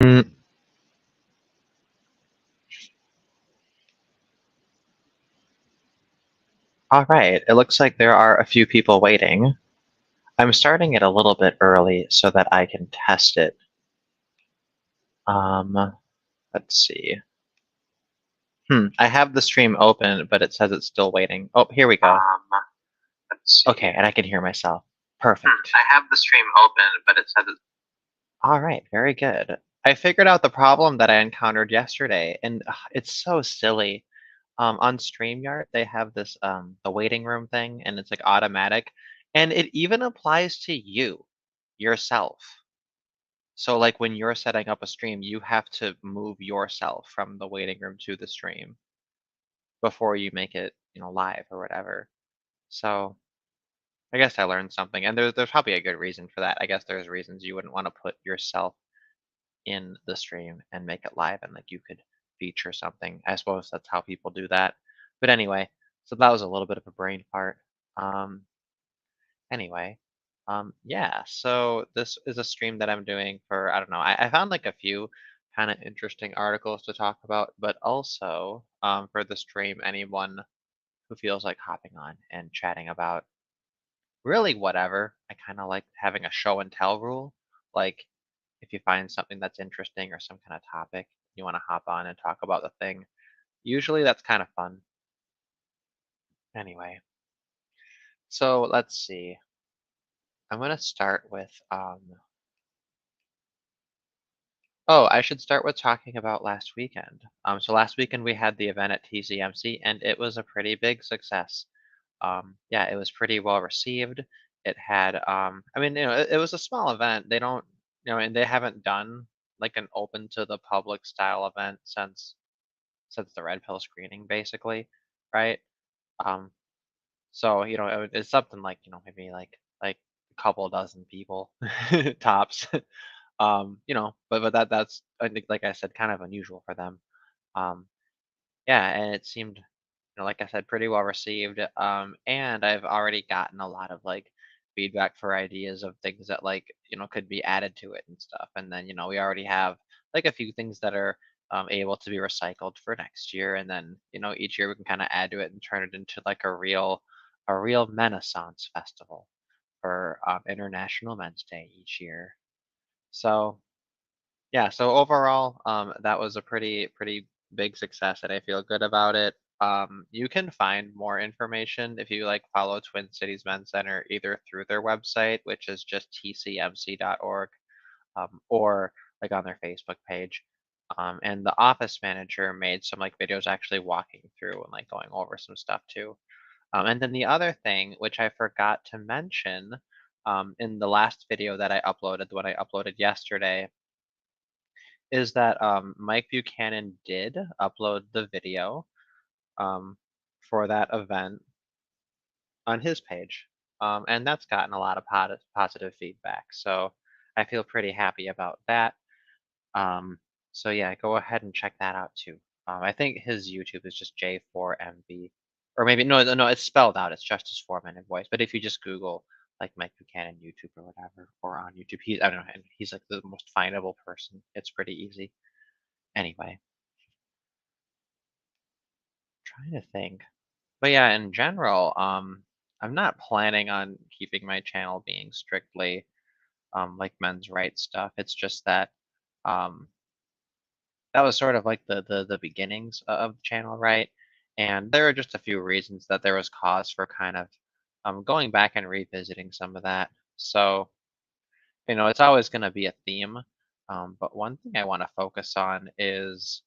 Mm, all right, it looks like there are a few people waiting. I'm starting it a little bit early so that I can test it. Um, let's see. I have the stream open, but it says it's still waiting. Oh, here we go. Let's see. Okay, and I can hear myself. Perfect. I have the stream open, but it says it's All right, very good. I figured out the problem that I encountered yesterday, and it's so silly. On StreamYard, they have this the waiting room thing, and it's like automatic, and it even applies to you yourself. So like when you're setting up a stream, you have to move yourself from the waiting room to the stream before you make it, live or whatever. So I guess I learned something, and there's probably a good reason for that. I guess there's reasons you wouldn't want to put yourself in the stream and make it live, and like you could feature something. I suppose that's how people do that. But anyway, so that was a little bit of a brain fart. Um, Anyway, yeah, so this is a stream that I'm doing for, I don't know, I found like a few kind of interesting articles to talk about, but also for the stream, anyone who feels like hopping on and chatting about really whatever. I kind of like having a show and tell rule. Like, if you find something that's interesting or some kind of topic, you want to hop on and talk about the thing. Usually that's kind of fun. Anyway, so let's see. I'm going to start with oh, I should start with talking about last weekend. So last weekend we had the event at TCMC, and it was a pretty big success. Yeah, it was pretty well received. It had, I mean, it was a small event. They don't, and they haven't done like an open to the public style event since the Red Pill screening, basically, right? Um, so it's something like maybe like a couple dozen people tops. But that's I think like I said, kind of unusual for them. Um, yeah, and it seemed, like I said, pretty well received. And I've already gotten a lot of like feedback for ideas of things that like could be added to it and stuff. And then we already have like a few things that are able to be recycled for next year. And then each year we can kind of add to it and turn it into like a real Renaissance festival for International Men's Day each year. So yeah, so overall, that was a pretty big success, and I feel good about it. You can find more information if you like follow Twin Cities Men's Center either through their website, which is just tcmc.org, or like on their Facebook page. And the office manager made some like videos actually walking through and like going over some stuff too. And then the other thing, which I forgot to mention, in the last video that I uploaded, the one I uploaded yesterday, is that Mike Buchanan did upload the video um, for that event on his page, and that's gotten a lot of positive feedback. So I feel pretty happy about that. Um, so yeah, go ahead and check that out too. I think his YouTube is just J4MV, or maybe no, it's spelled out. It's Justice 4 Minute Voice. But if you just Google like Mike Buchanan YouTube or whatever, or on YouTube, I don't know, and he's like the most findable person. It's pretty easy. Anyway, trying to think. But yeah, in general, I'm not planning on keeping my channel being strictly like men's rights stuff. It's just that um that was sort of like the beginnings of the channel, right? And there are just a few reasons that there was cause for kind of going back and revisiting some of that. So, it's always going to be a theme. But one thing I want to focus on is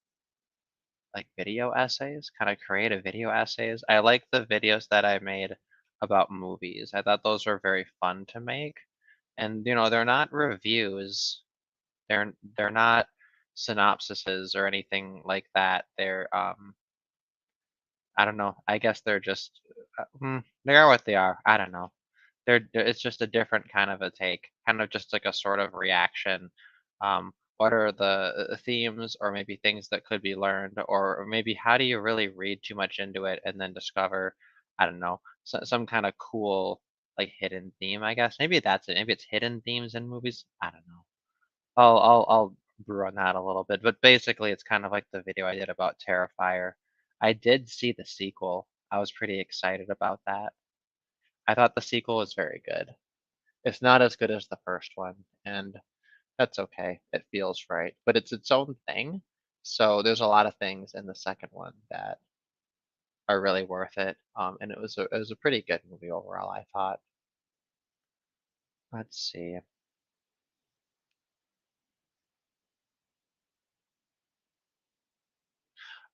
like video essays, kind of creative video essays. I like the videos that I made about movies. I thought those were very fun to make. And they're not reviews. They're not synopsises or anything like that. They're I don't know. I guess they're just they are what they are. I don't know. It's just a different kind of a take, kind of just like a sort of reaction. What are the themes or maybe things that could be learned, or maybe how do you really read too much into it and then discover, I don't know, some kind of cool like hidden theme, I guess. Maybe that's it. Maybe it's hidden themes in movies. I don't know. I'll brew on that a little bit, but basically it's kind of like the video I did about Terrifier. I did see the sequel. I was pretty excited about that. I thought the sequel was very good. It's not as good as the first one, and that's okay. It feels right, but it's its own thing. So there's a lot of things in the second one that are really worth it. And it was a pretty good movie overall, I thought. Let's see.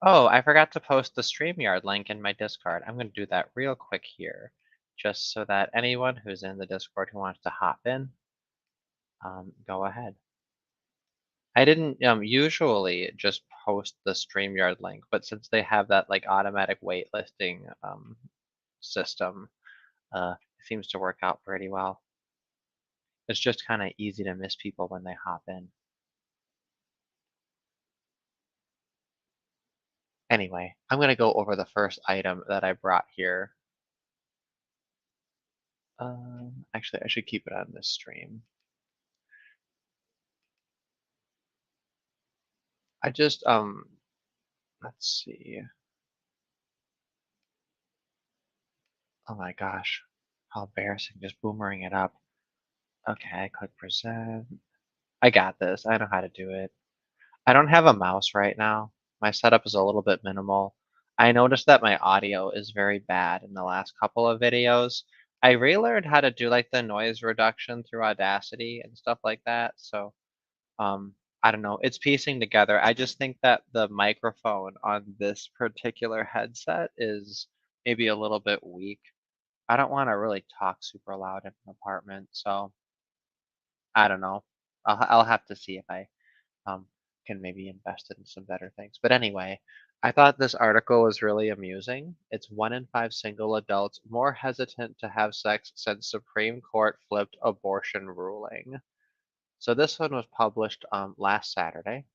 Oh, I forgot to post the StreamYard link in my Discord. I'm going to do that real quick here, just so that anyone who's in the Discord who wants to hop in, go ahead. I didn't usually just post the StreamYard link, but since they have that like automatic waitlisting system, it seems to work out pretty well. It's just kind of easy to miss people when they hop in. Anyway, I'm going to go over the first item that I brought here. Actually, I should keep it on this stream. I just, let's see. Oh my gosh, how embarrassing, just boomerang it up. Okay, I click present. I got this. I know how to do it. I don't have a mouse right now. My setup is a little bit minimal. I noticed that my audio is very bad in the last couple of videos. I relearned how to do like the noise reduction through Audacity and stuff like that. So, I don't know. It's piecing together. I just think that the microphone on this particular headset is maybe a little bit weak. I don't want to really talk super loud in an apartment, so I don't know. I'll have to see if I um, can maybe invest in some better things. But anyway, I thought this article was really amusing. It's 1 in 5 single adults more hesitant to have sex since Supreme Court flipped abortion ruling. So this one was published last Saturday.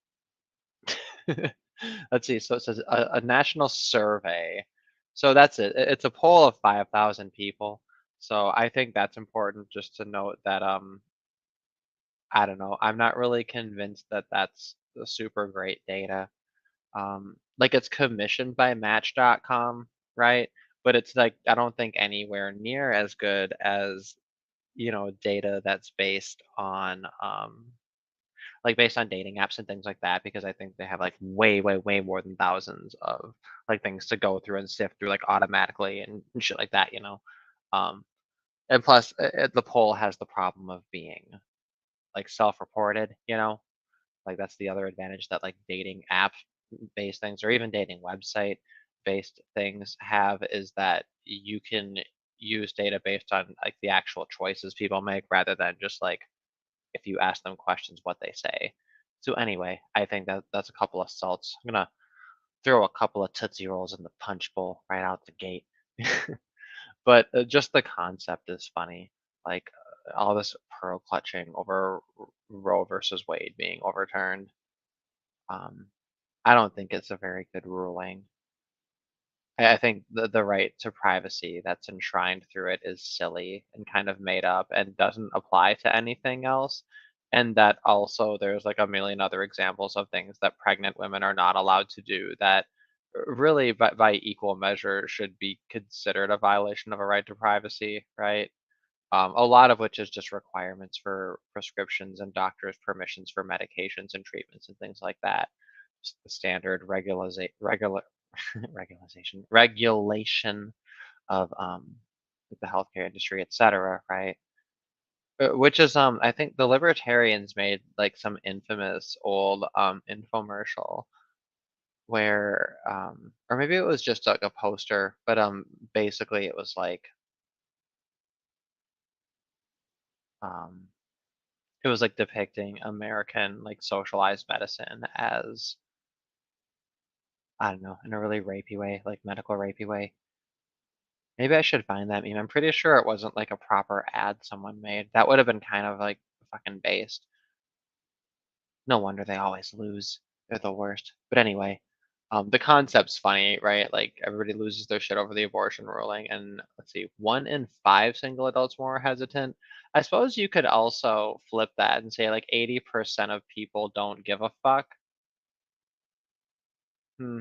Let's see. So it says a national survey. So that's it. It's a poll of 5,000 people. So I think that's important just to note that I don't know. I'm not really convinced that that's the super great data. Like it's commissioned by Match.com, right? But it's like I don't think anywhere near as good as data that's based on like based on dating apps and things like that, because I think they have like way, way, way more than thousands of like things to go through and sift through like automatically and shit like that. Um, and plus, the poll has the problem of being like self-reported. Like that's the other advantage that like dating app based things or even dating website based things have is that you can use data based on like the actual choices people make rather than just like if you ask them questions what they say. So anyway, I think that that's a couple of salts. I'm gonna throw a couple of Tootsie Rolls in the punch bowl right out the gate. But just the concept is funny. Like all this pearl clutching over Roe versus Wade being overturned. Um, I don't think it's a very good ruling. I think the right to privacy that's enshrined through it is silly and kind of made up and doesn't apply to anything else. And that also there's like a million other examples of things that pregnant women are not allowed to do that really by equal measure should be considered a violation of a right to privacy, right? A lot of which is just requirements for prescriptions and doctors' permissions for medications and treatments and things like that. Just the standard regulation of like the healthcare industry, etc. Right? Which is I think the libertarians made like some infamous old infomercial where or maybe it was just like a poster, but basically it was like um it was like depicting American like socialized medicine as I don't know, in a really rapey way, like medical rapey way. Maybe I should find that meme. I'm pretty sure it wasn't like a proper ad someone made. That would have been kind of like fucking based. No wonder they always lose. They're the worst. But anyway, The concept's funny, right? Like everybody loses their shit over the abortion ruling, and let's see, 1 in 5 single adults more hesitant. I suppose you could also flip that and say like 80% of people don't give a fuck. Hmm.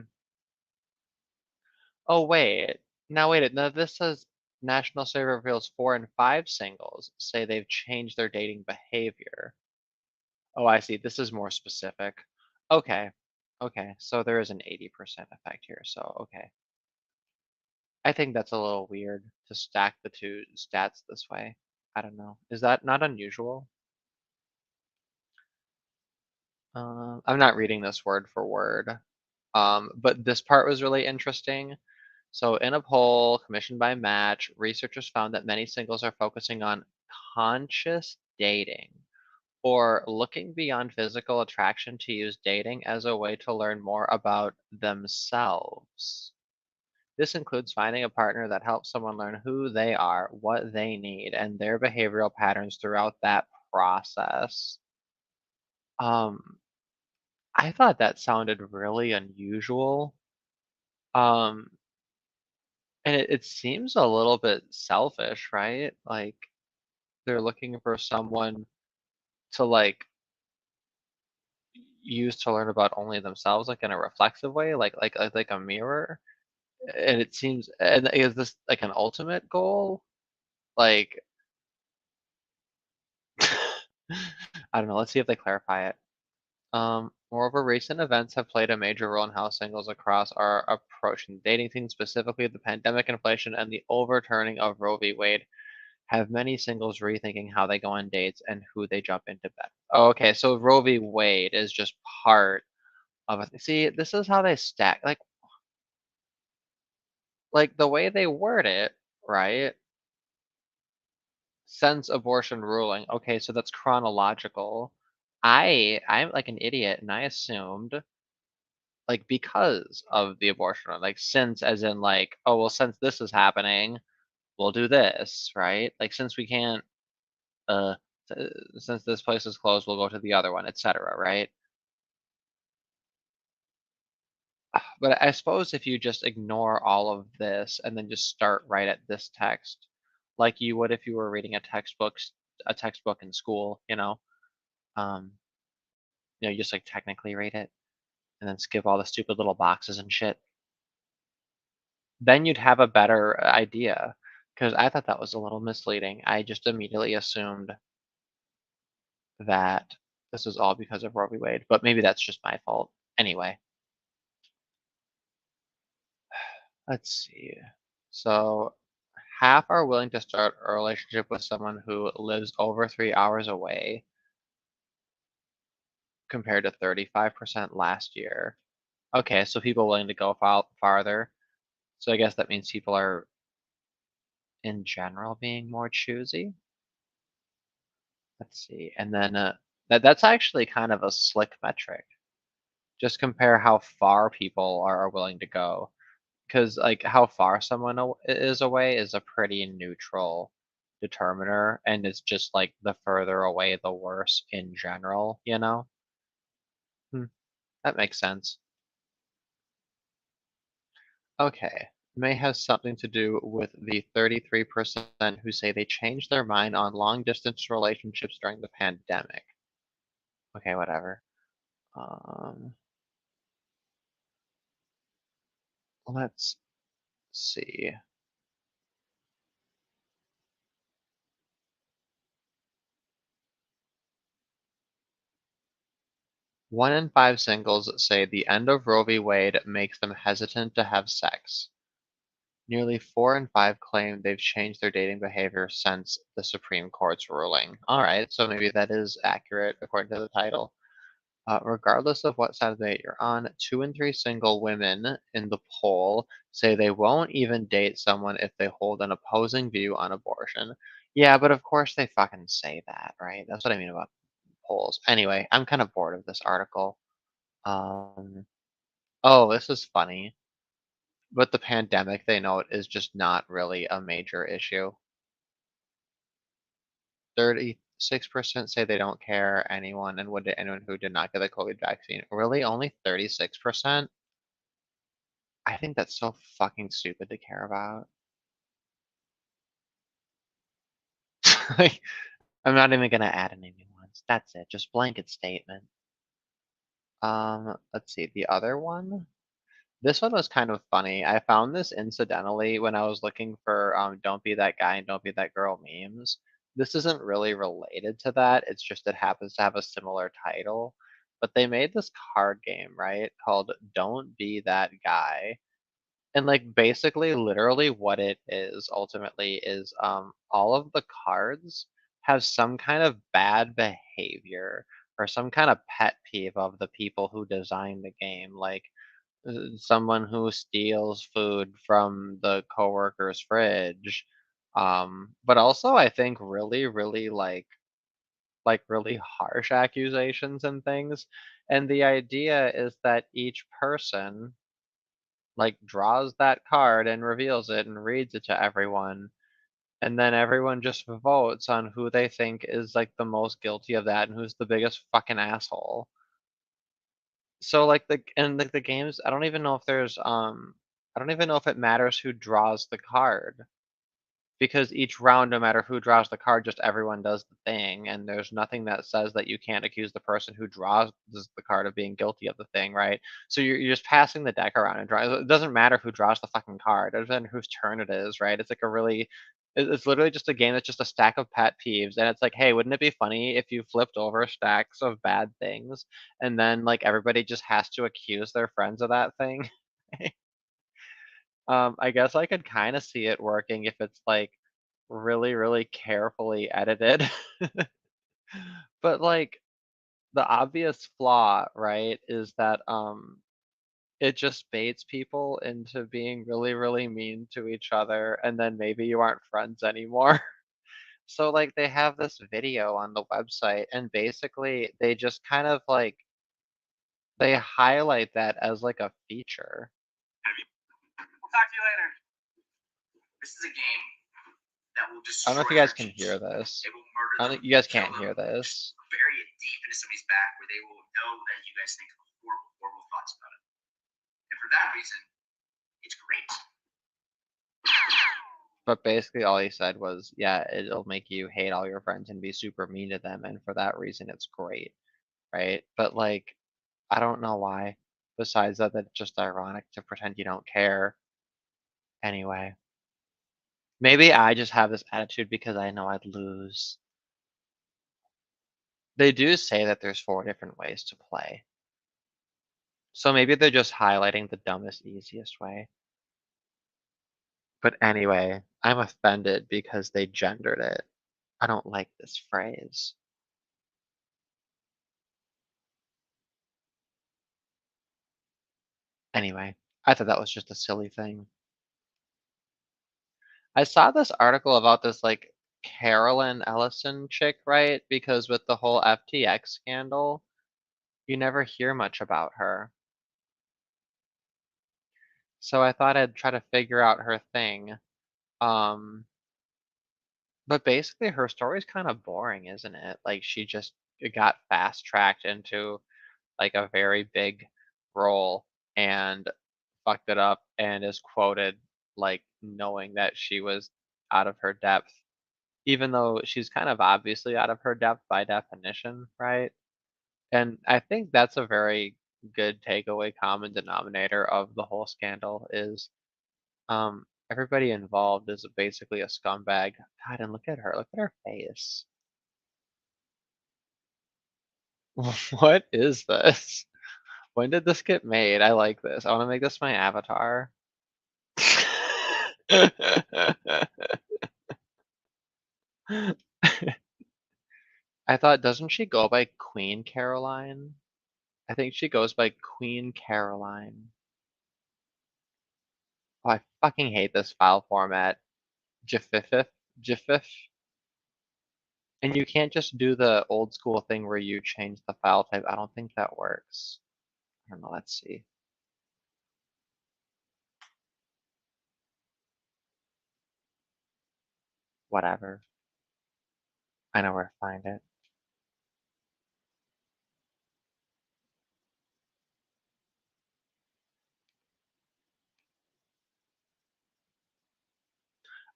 Oh wait, now wait. No, this says national survey reveals 4 in 5 singles say they've changed their dating behavior. Oh, I see. This is more specific. Okay. Okay. So there is an 80% effect here. So, okay. I think that's a little weird to stack the two stats this way. I don't know. Is that not unusual? I'm not reading this word for word. But this part was really interesting. So, in a poll commissioned by Match, researchers found that many singles are focusing on conscious dating or looking beyond physical attraction to use dating as a way to learn more about themselves. This includes finding a partner that helps someone learn who they are, what they need, and their behavioral patterns throughout that process. Um, I thought that sounded really unusual. Um, and it seems a little bit selfish, right? Like they're looking for someone to like use to learn about only themselves, like in a reflexive way, like a mirror. And it seems, and is this like an ultimate goal? Like, I don't know. Let's see if they clarify it. Moreover, recent events have played a major role in how singles across are approaching dating things, specifically the pandemic, inflation, and the overturning of Roe v. Wade have many singles rethinking how they go on dates and who they jump into bed. Oh, okay, so Roe v. Wade is just part of it. See, this is how they stack. Like the way they word it, right? Since abortion ruling. Okay, so that's chronological. I'm like an idiot, and I assumed like because of the abortion, like since as in like, oh well, since this is happening, we'll do this, right? Like since we can't, uh, since this place is closed, we'll go to the other one, etc., right? But I suppose if you just ignore all of this and then just start right at this text, like you would if you were reading a textbook in school, um, you just like technically read it and then skip all the stupid little boxes and shit. Then you'd have a better idea. Because I thought that was a little misleading. I just immediately assumed that this was all because of Roe v. Wade, but maybe that's just my fault. Anyway, let's see. So half are willing to start a relationship with someone who lives over 3 hours away, compared to 35% last year. Okay, so people willing to go farther. So I guess that means people are, in general, being more choosy. Let's see. And then that's actually kind of a slick metric. Just compare how far people are willing to go. Because like how far someone is away is a pretty neutral determiner, and it's just like the further away, the worse in general. Hmm, that makes sense. Okay. May have something to do with the 33% who say they changed their mind on long distance relationships during the pandemic. Okay, whatever. Um, let's see. 1 in 5 singles say the end of Roe v. Wade makes them hesitant to have sex. Nearly 4 in 5 claim they've changed their dating behavior since the Supreme Court's ruling. All right, so maybe that is accurate according to the title. Regardless of what side of the debate you're on, 2 in 3 single women in the poll say they won't even date someone if they hold an opposing view on abortion. Yeah, but of course they fucking say that, right? That's what I mean about polls. Anyway, I'm kind of bored of this article. Um, oh, this is funny. But the pandemic, they note, is just not really a major issue. 36% say they don't care anyone and would date anyone who did not get the COVID vaccine. Really? Only 36%? I think that's so fucking stupid to care about. Like, I'm not even gonna add any new ones. That's it, just blanket statement. Let's see, the other one? This one was kind of funny. I found this incidentally when I was looking for "Don't Be That Guy" and "Don't Be That Girl" memes. This isn't really related to that. It's just it happens to have a similar title. But they made this card game, right, called "Don't Be That Guy." And like basically literally what it is ultimately is all of the cards have some kind of bad behavior or some kind of pet peeve of the people who designed the game. Like someone who steals food from the coworker's fridge. But also I think really, really like really harsh accusations and things. And the idea is that each person like draws that card and reveals it and reads it to everyone. And then everyone just votes on who they think is like the most guilty of that and who's the biggest fucking asshole. So like the games, I don't even know if it matters who draws the card. Because each round, no matter who draws the card, just everyone does the thing, and there's nothing that says that you can't accuse the person who draws the card of being guilty of the thing, right? So you're just passing the deck around and drawing. It doesn't matter who draws the fucking card, it doesn't matter whose turn it is, right? It's like a really, it's literally just a game that's just a stack of pet peeves, and it's like, hey, wouldn't it be funny if you flipped over stacks of bad things, and then like everybody just has to accuse their friends of that thing? I guess I could kind of see it working if it's like really, really carefully edited. But like the obvious flaw, right, is that it just baits people into being really, really mean to each other, and then maybe you aren't friends anymore. So like they have this video on the website, and basically they just kind of like they highlight that as like a feature. We'll talk to you later. This is a game that will I don't know if destroy you guys your can teachers. hear this. It will murder I them, don't, you guys kill can't them, hear just this. bury it deep into somebody's back where they will know that you guys think horrible, horrible thoughts about it. And for that reason, it's great. But basically all he said was, yeah, it'll make you hate all your friends and be super mean to them, and for that reason it's great, right? But like, I don't know why. Besides that, that's just ironic to pretend you don't care. Anyway, maybe I just have this attitude because I know I'd lose. They do say that there's 4 different ways to play. So maybe they're just highlighting the dumbest, easiest way. But anyway, I'm offended because they gendered it. I don't like this phrase. Anyway, I thought that was just a silly thing. I saw this article about this like Carolyn Ellison chick, right? Because with the whole FTX scandal, you never hear much about her. So I thought I'd try to figure out her thing. Um, but basically her story's kind of boring, isn't it? Like she just got fast tracked into like a very big role and fucked it up and is quoted like knowing that she was out of her depth, even though she's kind of obviously out of her depth by definition, right? And I think that's a very good takeaway common denominator of the whole scandal is everybody involved is basically a scumbag. God, and look at her face. What is this? When did this get made? I like this. I want to make this my avatar. I thought, doesn't she go by Queen Caroline? I think she goes by Queen Caroline. Oh, I fucking hate this file format. GIFIF, GIFIF. And you can't just do the old school thing where you change the file type. I don't think that works. I don't know, let's see. Whatever. I know where to find it.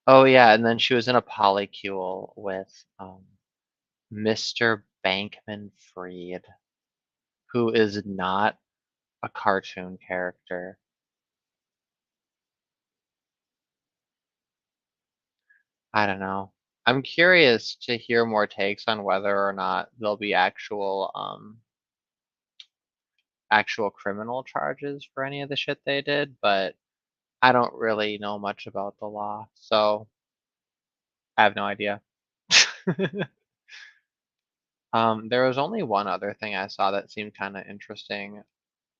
Oh, yeah, and then she was in a polycule with, Mr. Bankman-Fried, who is not a cartoon character. I don't know. I'm curious to hear more takes on whether or not there'll be actual criminal charges for any of the shit they did, but I don't really know much about the law, so I have no idea. There was only one other thing I saw that seemed kinda interesting,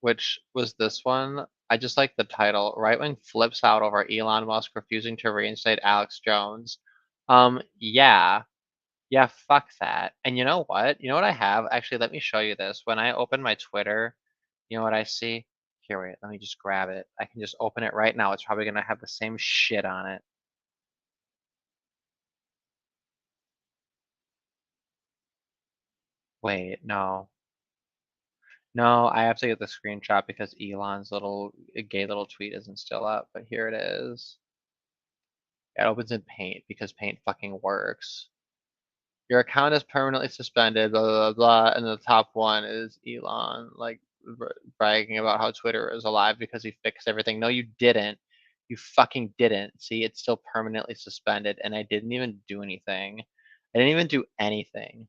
which was this one. I just like the title, "Right Wing Flips Out Over Elon Musk Refusing to Reinstate Alex Jones." Yeah. Yeah, fuck that. And you know what? You know what I have? Actually, let me show you this. When I open my Twitter, you know what I see? Here, wait, let me just grab it. I can just open it right now. It's probably gonna have the same shit on it. Wait, no. No, I have to get the screenshot because Elon's little gay little tweet isn't still up, but here it is. It opens in Paint because Paint fucking works. Your account is permanently suspended, blah, blah, blah, blah. And the top one is Elon, like, bragging about how Twitter is alive because he fixed everything. No, you didn't. You fucking didn't. See, it's still permanently suspended, and I didn't even do anything. I didn't even do anything.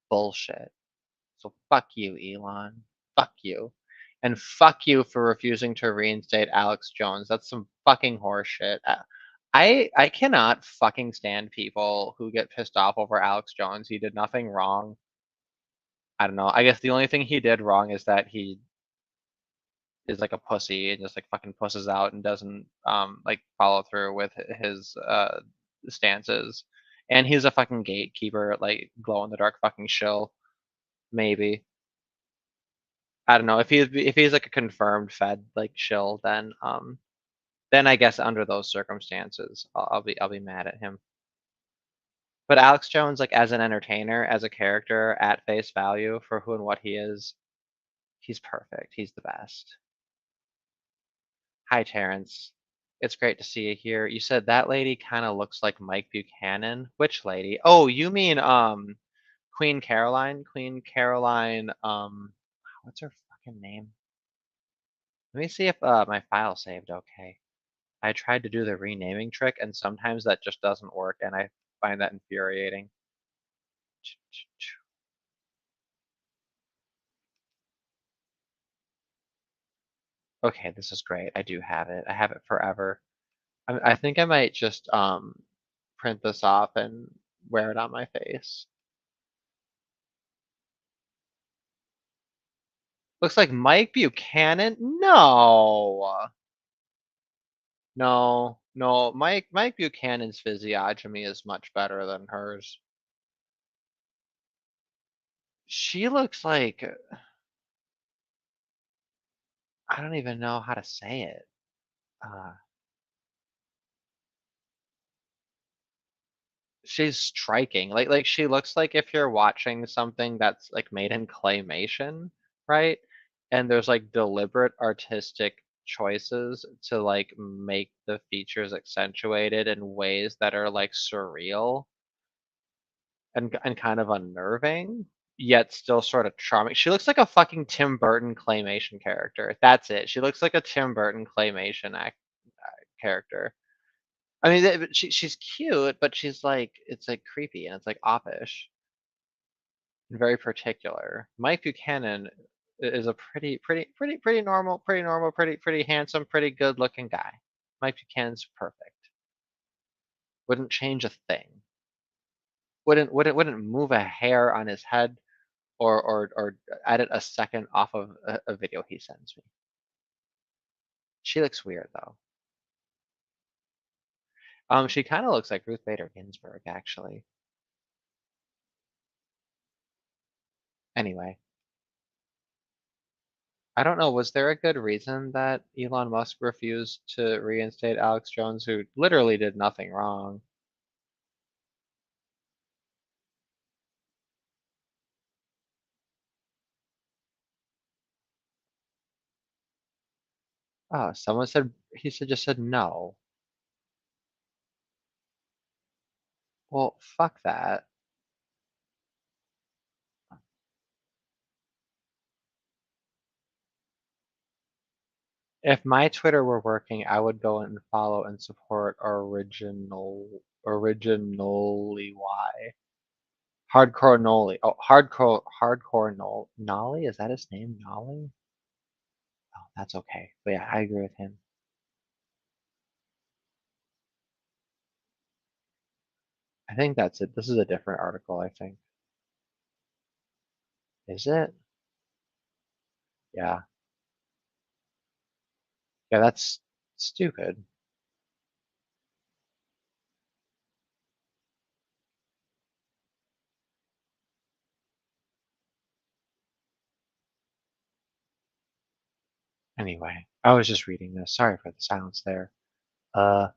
Bullshit. So fuck you, Elon. Fuck you. And fuck you for refusing to reinstate Alex Jones. That's some fucking horseshit. I cannot fucking stand people who get pissed off over Alex Jones. He did nothing wrong. I don't know. I guess the only thing he did wrong is that he is like a pussy and just like fucking pusses out and doesn't like follow through with his stances. And he's a fucking gatekeeper, like glow in the dark fucking shill. Maybe. I don't know. If he's like a confirmed Fed like shill, then I guess under those circumstances, I'll be mad at him. But Alex Jones, like as an entertainer, as a character at face value for who and what he is, he's perfect. He's the best. Hi, Terrence. It's great to see you here. You said that lady kind of looks like Mike Buchanan. Which lady? Oh, you mean Queen Caroline? Queen Caroline. What's her fucking name? Let me see if my file saved okay. I tried to do the renaming trick, and sometimes that just doesn't work, and I find that infuriating. Okay, this is great. I do have it. I have it forever. I think I might just print this off and wear it on my face. Looks like Mike Buchanan. No, no, no. Mike Buchanan's physiognomy is much better than hers. She looks like I don't even know how to say it. Uh, she's striking. Like she looks like if you're watching something that's like made in claymation, right? And there's like deliberate artistic choices to like make the features accentuated in ways that are like surreal and kind of unnerving, yet still sort of charming. She looks like a fucking Tim Burton claymation character. That's it. She looks like a Tim Burton claymation character. I mean, she's cute, but she's like it's like creepy and it's like offish and very particular. Mike Buchanan is a pretty normal, pretty handsome, pretty good looking guy. Mike Buchanan's perfect. Wouldn't change a thing. Wouldn't move a hair on his head or edit a second off of a video he sends me. She looks weird though. She kind of looks like Ruth Bader Ginsburg actually. Anyway, I don't know. Was there a good reason that Elon Musk refused to reinstate Alex Jones, who literally did nothing wrong? Oh, someone said he just said no. Well, fuck that. If my Twitter were working, I would go and follow and support originally why. Hardcore Noli. Oh, hardcore Nolly? Is that his name? Nolly? Oh, that's okay. But yeah, I agree with him. I think that's it. This is a different article, I think. Is it? Yeah. Yeah, that's stupid. Anyway, I was just reading this. Sorry for the silence there. Uh,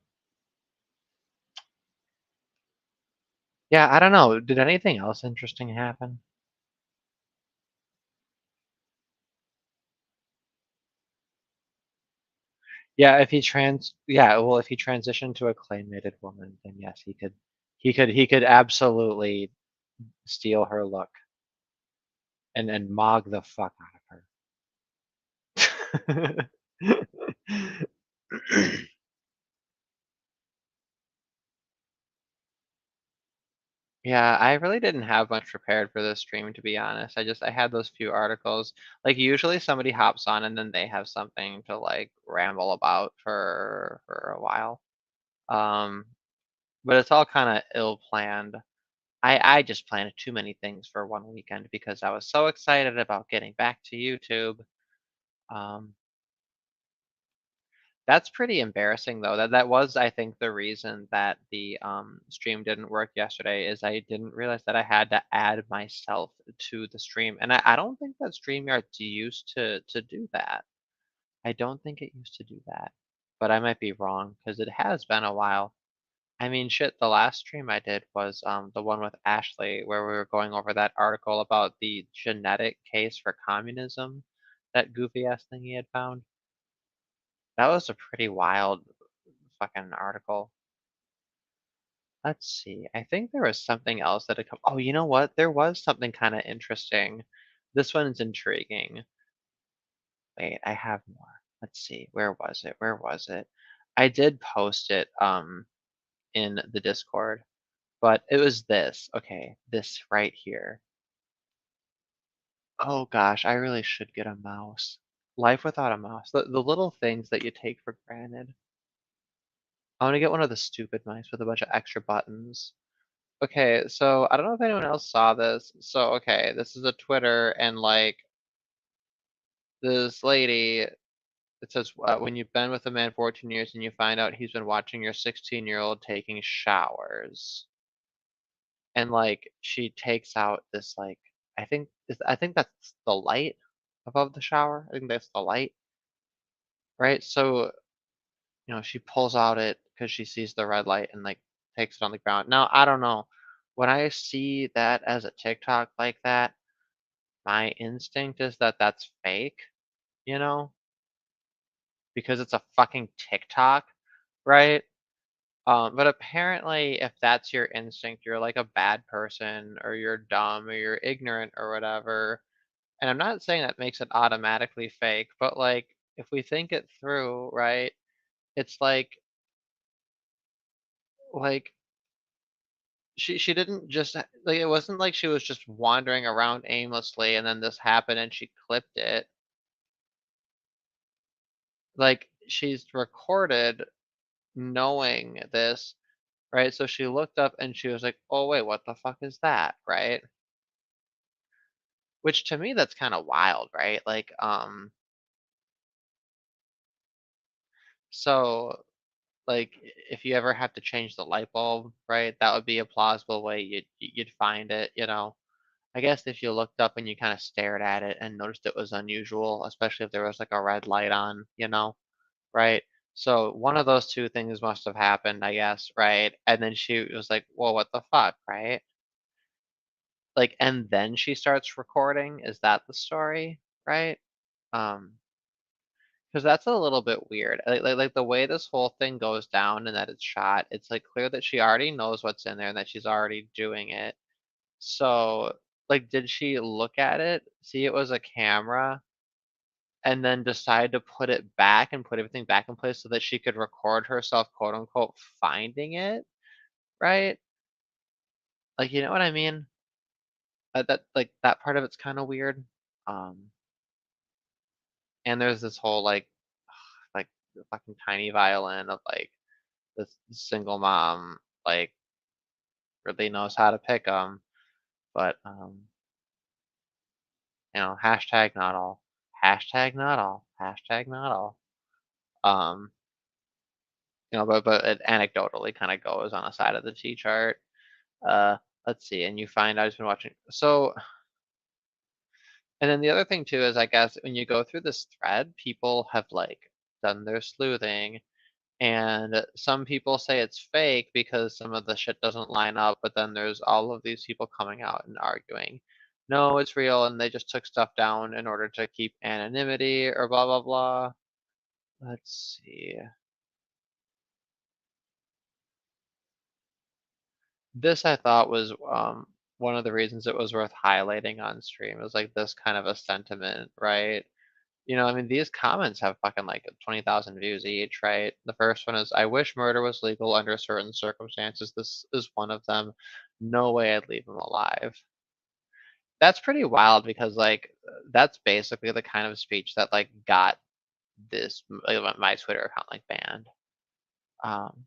yeah, I don't know. Did anything else interesting happen? Yeah, if he transitioned to a clay-mated woman, then yes, he could absolutely steal her look and mog the fuck out of her. Yeah, I really didn't have much prepared for this stream, to be honest. I had those few articles. Like usually somebody hops on and then they have something to like ramble about for a while. Um, but it's all kind of ill planned. I just planned too many things for one weekend because I was so excited about getting back to YouTube. Um, that's pretty embarrassing though. That was, I think, the reason that the stream didn't work yesterday is I didn't realize that I had to add myself to the stream, and I don't think that StreamYard's used to do that. I don't think it used to do that, but I might be wrong because it has been a while. I mean, shit, the last stream I did was the one with Ashley where we were going over that article about the genetic case for communism, that goofy ass thing he had found. That was a pretty wild fucking article. Let's see. I think there was something else that had come. Oh, you know what? There was something kind of interesting. This one's intriguing. Wait, I have more. Let's see. Where was it? Where was it? I did post it in the Discord, but it was this. Okay, this right here. Oh gosh, I really should get a mouse. Life without a mouse. The little things that you take for granted. I want to get one of the stupid mice with a bunch of extra buttons. Okay, so I don't know if anyone else saw this. So, okay, this is a Twitter, and like this lady, it says, when you've been with a man 14 years and you find out he's been watching your 16-year-old taking showers. And like she takes out this like I think that's the light above the shower. I think that's the light, right? So, she pulls out it because she sees the red light and like takes it on the ground. Now, I don't know. When I see that as a TikTok like that, my instinct is that that's fake, you know, because it's a fucking TikTok, right? But apparently, if that's your instinct, you're like a bad person, or you're dumb, or you're ignorant, or whatever. And I'm not saying that makes it automatically fake, but like, if we think it through, right? It's like she didn't just like it wasn't like she was just wandering around aimlessly and then this happened and she clipped it. Like she's recorded knowing this, right? So she looked up and she was like, "Oh wait, what the fuck is that?" Right? Which to me that's kind of wild, right? Like so like if you ever have to change the light bulb, right? That would be a plausible way you'd find it, you know. I guess if you looked up and you kind of stared at it and noticed it was unusual, especially if there was like a red light on, right? So one of those two things must have happened, I guess, right? And then she was like, "Well, what the fuck," right? Like, and then she starts recording. Is that the story, right? Um, 'Cause that's a little bit weird. Like, the way this whole thing goes down and that it's shot, it's, like, clear that she already knows what's in there and that she's already doing it. So, like, did she look at it, see it was a camera, and then decide to put it back and put everything back in place so that she could record herself, quote, unquote, "finding it," right? Like, you know what I mean? That part of it's kinda weird. Um, and there's this whole, like, the fucking tiny violin of, like, this single mom, like, really knows how to pick them, but, hashtag not all. Hashtag not all. Hashtag not all. Um, but it anecdotally kinda goes on a side of the T chart. Uh, let's see, and you find I've been watching and then the other thing too is I guess when you go through this thread, people have, like, done their sleuthing, and some people say it's fake because some of the shit doesn't line up, but then there's all of these people coming out and arguing, "No, it's real, and they just took stuff down in order to keep anonymity," or blah, blah, blah. Let's see. This I thought was, one of the reasons it was worth highlighting on stream. It was, like, this kind of a sentiment, right? I mean, these comments have fucking, like, 20,000 views each, right? The first one is, "I wish murder was legal under certain circumstances. This is one of them. No way I'd leave him alive." That's pretty wild because, like, that's basically the kind of speech that, like, got my Twitter account, like, banned. Um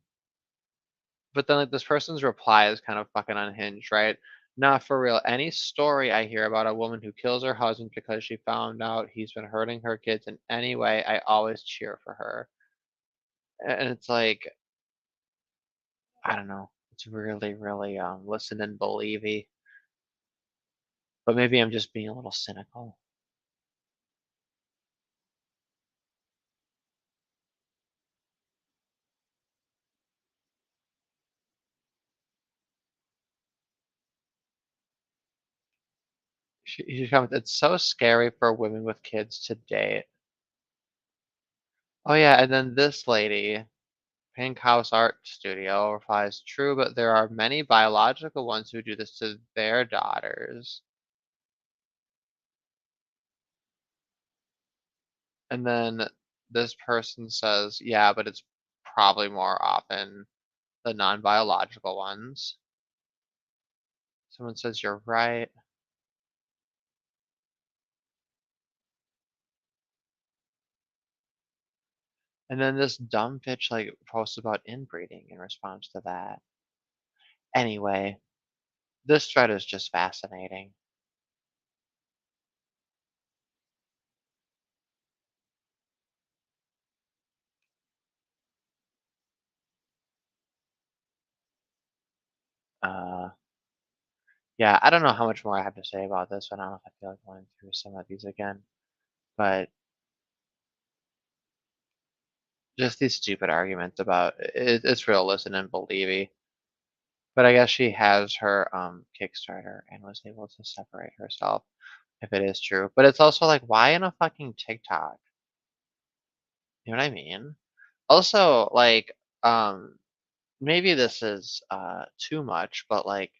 But then, like, this person's reply is kind of fucking unhinged, right? "Nah, for real, any story I hear about a woman who kills her husband because she found out he's been hurting her kids in any way, I always cheer for her." And it's like, I don't know. It's really, really, listen and believey. But maybe I'm just being a little cynical. She comments, "It's so scary for women with kids to date." Oh, yeah, and then this lady, Pink House Art Studio, replies, "True, but there are many biological ones who do this to their daughters." And then this person says, "Yeah, but it's probably more often the non-biological ones." Someone says, "You're right." And then this dumb bitch, like, posts about inbreeding in response to that. Anyway, this thread is just fascinating. Uh, yeah, I don't know how much more I have to say about this one. I don't know if I feel like going through some of these again, but just these stupid arguments about it's real, listen and believey. But I guess she has her Kickstarter and was able to separate herself if it is true. But it's also like, why in a fucking TikTok? You know what I mean? Also, like, maybe this is too much, but like,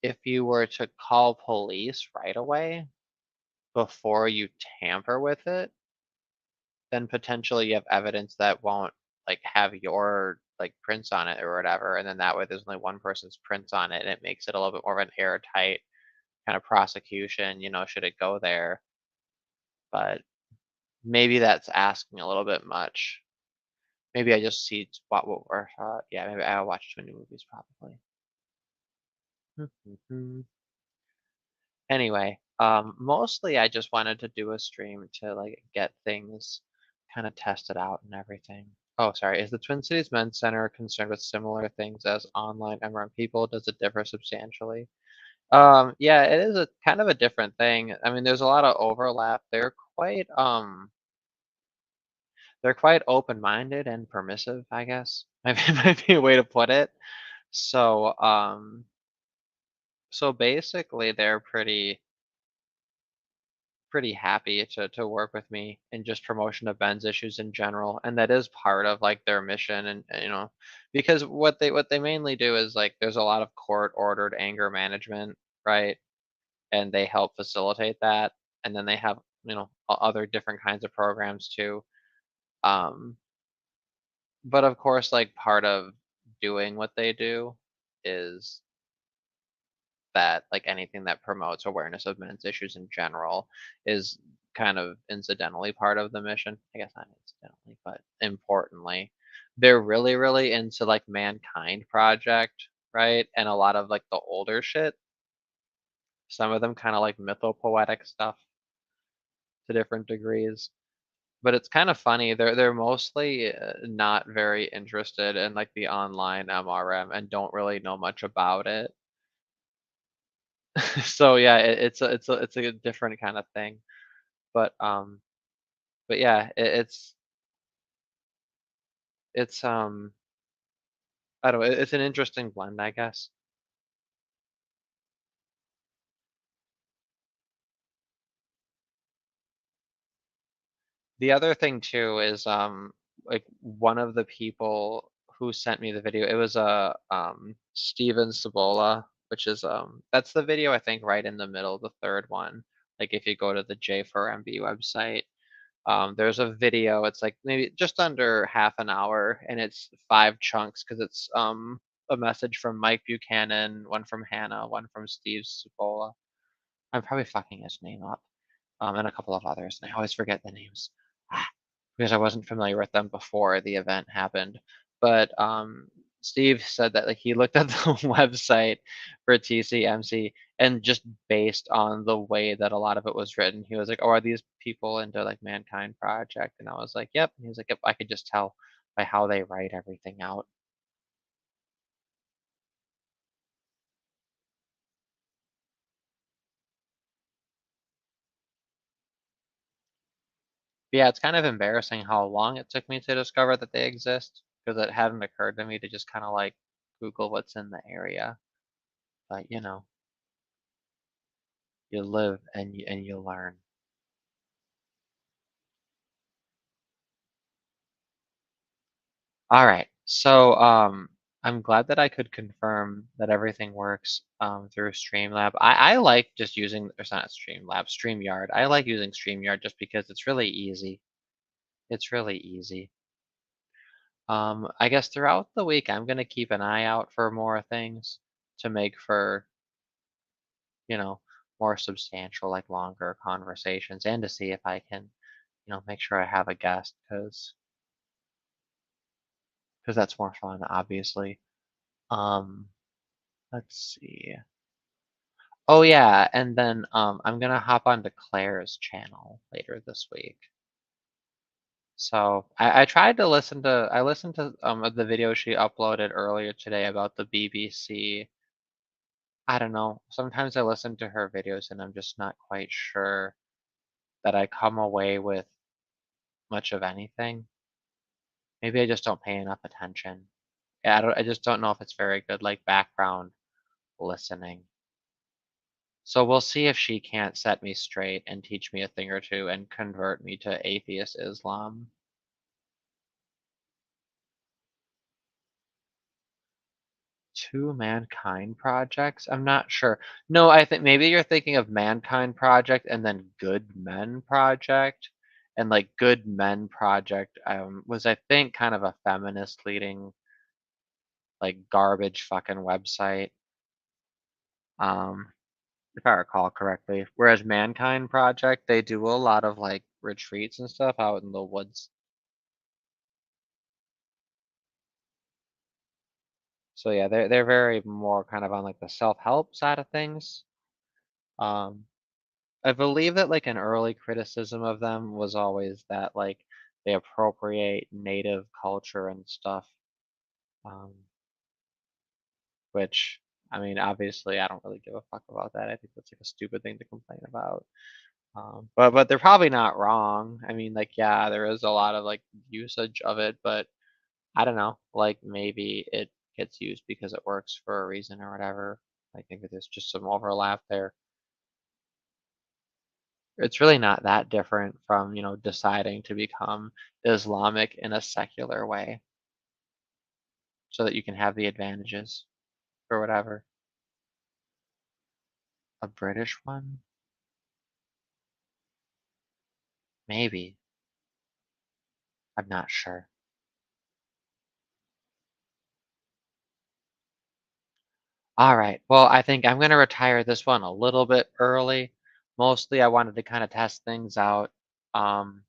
if you were to call police right away before you tamper with it, then potentially you have evidence that won't like have your like prints on it or whatever, and then that way there's only one person's prints on it, and it makes it a little bit more of an airtight kind of prosecution, should it go there. But maybe that's asking a little bit much. Maybe I just see what we're, yeah, maybe I'll watch too many movies probably. Anyway, mostly I just wanted to do a stream to like get things kind of tested out and everything. Oh, sorry. Is the Twin Cities Men's Center concerned with similar things as online MRM people? Does it differ substantially? Yeah, it is a kind of a different thing. I mean, there's a lot of overlap. They're quite open-minded and permissive, I guess. Maybe might be a way to put it. So, so basically they're pretty pretty happy to work with me in just promotion of men's issues in general, and that is part of, like, their mission and, because what they mainly do is, like, there's a lot of court-ordered anger management, right? And they help facilitate that, and then they have, other different kinds of programs too. Um, but of course, like, part of doing what they do is that, like, anything that promotes awareness of men's issues in general is kind of incidentally part of the mission. I guess not incidentally, but importantly. They're really, really into, like, Mankind Project, right? And a lot of, like, the older shit. Some of them kinda like mythopoetic stuff to different degrees. But it's kind of funny. They're mostly not very interested in like the online MRM and don't really know much about it. So yeah, it's a different kind of thing. But but yeah, it's I don't know. It's an interesting blend, I guess. The other thing too is, like, one of the people who sent me the video, it was, Steven Cibola, which is, that's the video I think right in the middle, the 3rd one. Like, if you go to the J4MB website, there's a video, it's, like, maybe just under half an hour, and it's 5 chunks because it's, a message from Mike Buchanan, one from Hannah, one from Steve Cibola. I'm probably fucking his name up, and a couple of others, and I always forget the names. Because I wasn't familiar with them before the event happened. But, Steve said that, like, he looked at the website for TCMC, and just based on the way that a lot of it was written, he was like, "Oh, are these people into, like, Mankind Project?" And I was like, "Yep." And he was like, "Yep, I could just tell by how they write everything out." But yeah, it's kind of embarrassing how long it took me to discover that they exist, because it hadn't occurred to me to just kinda, like, Google what's in the area. But, you live and you learn. All right. So, I'm glad that I could confirm that everything works through Streamlab. I like just using, or it's not Streamlab, StreamYard. I like using StreamYard just because it's really easy. It's really easy. I guess throughout the week, I'm gonna keep an eye out for more things to make for, you know, more substantial, like longer conversations, and to see if I can, make sure I have a guest, because that's more fun, obviously. Um, let's see. Oh yeah, and then I'm gonna hop onto Claire's channel later this week. So I tried to I listened to the video she uploaded earlier today about the BBC. I don't know. Sometimes I listen to her videos and I'm just not quite sure that I come away with much of anything. Maybe I just don't pay enough attention. Yeah, I just don't know if it's very good like background listening. So we'll see if she can't set me straight and teach me a thing or two and convert me to atheist Islam. Two Mankind projects? I'm not sure. No, I think maybe you're thinking of Mankind Project and then Good Men Project. And like Good Men Project was, I think, kind of a feminist leading like garbage fucking website. Um if I recall correctly. Whereas Mankind Project, they do a lot of like retreats and stuff out in the woods. So yeah, they're very more kind of on like the self-help side of things. Um, I believe that like an early criticism of them was always that like they appropriate native culture and stuff, um, which I mean, obviously, I don't really give a fuck about that. I think that's like a stupid thing to complain about. But they're probably not wrong. I mean, like yeah, there is a lot of like usage of it, but I don't know. Like maybe it gets used because it works for a reason or whatever. I think that there's just some overlap there. It's really not that different from, deciding to become Islamic in a secular way so that you can have the advantages or whatever. A British one? Maybe. I'm not sure. All right. Well, I think I'm going to retire this one a little bit early. Mostly I wanted to kind of test things out. Um,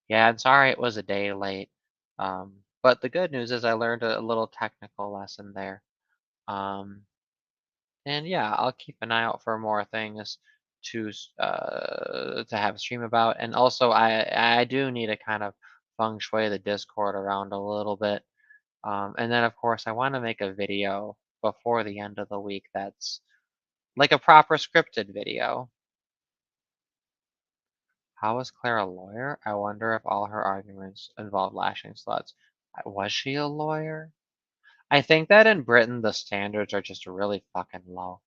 yeah, I'm sorry it was a day late. But the good news is I learned a little technical lesson there. Um, and yeah, I'll keep an eye out for more things to have stream about. And also, I do need to kind of feng shui the Discord around a little bit. And then, of course, I want to make a video before the end of the week that's like a proper scripted video. How was Claire a lawyer? I wonder if all her arguments involved lashing sluts. Was she a lawyer? I think that in Britain the standards are just really fucking low.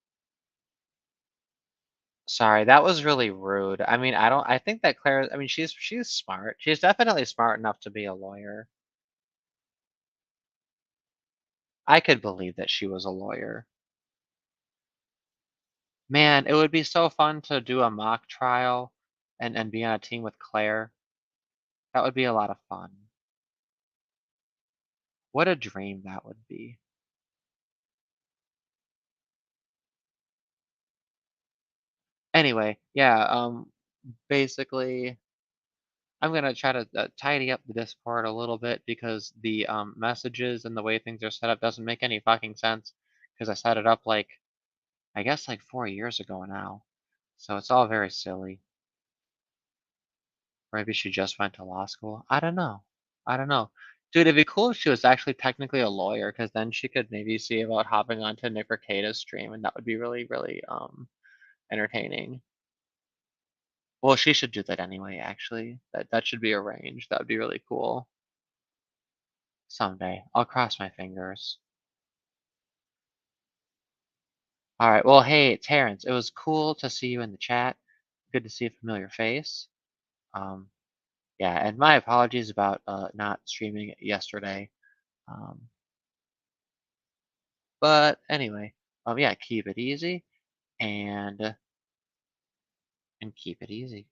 Sorry, that was really rude. I mean, I think that Claire, I mean, she's smart. She's definitely smart enough to be a lawyer. I could believe that she was a lawyer. Man, it would be so fun to do a mock trial and be on a team with Claire. That would be a lot of fun. What a dream that would be. Anyway, yeah, basically, I'm gonna try to tidy up the Discord a little bit because the messages and the way things are set up doesn't make any fucking sense because I set it up like I guess like 4 years ago now, so it's all very silly. Or maybe she just went to law school. I don't know. I don't know. Dude, it'd be cool if she was actually technically a lawyer, because then she could maybe see about hopping onto 𝙎𝙤𝙨𝙩 stream, and that would be really, really entertaining. Well, she should do that anyway, actually. That should be arranged. That would be really cool. Someday. I'll cross my fingers. All right. Well, hey, Terrence, it was cool to see you in the chat. Good to see a familiar face. Um, yeah, and my apologies about not streaming yesterday. Um, but anyway, yeah, keep it easy and keep it easy.